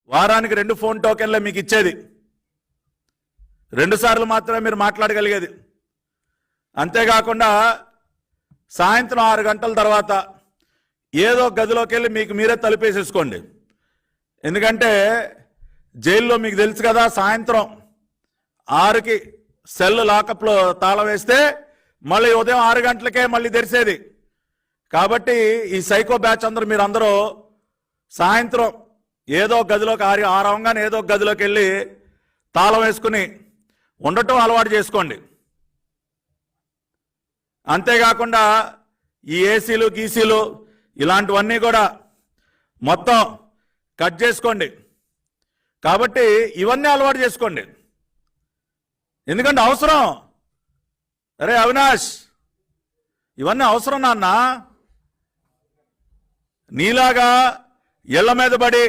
వారానికి 2 ఫోన్ టోకెన్లే మీకు ఇచ్చేది, 2 సార్లు మాత్రమే మీరు మాట్లాడగలిగేది. అంతేకాకుండా సాయంత్రం 6 గంటల తర్వాత ఏదో గదిలోకి వెళ్ళి మీకు మీరే తలుపేసేసుకోండి. ఎందుకంటే జైల్లో మీకు తెలుసు కదా, సాయంత్రం 6కి సెల్ లాకప్లో తాళం వేస్తే మళ్ళీ ఉదయం 6 గంటలకే మళ్ళీ తెరిసేది. కాబట్టి ఈ సైకో బ్యాచ్ మీరందరూ సాయంత్రం ఏదో గదిలోకి 6 అవగానే ఏదో గదిలోకి వెళ్ళి తాళం వేసుకుని ఉండటం అలవాటు చేసుకోండి. అంతేకాకుండా ఈ ఏసీలు గీసీలు ఇలాంటివన్నీ కూడా మొత్తం కట్ చేసుకోండి. కాబట్టి ఇవన్నీ అలవాటు చేసుకోండి, ఎందుకంటే అవసరం. అరే అవినాష్, ఇవన్నీ అవసరం నాన్న. నీలాగా ఇళ్ల మీద పడి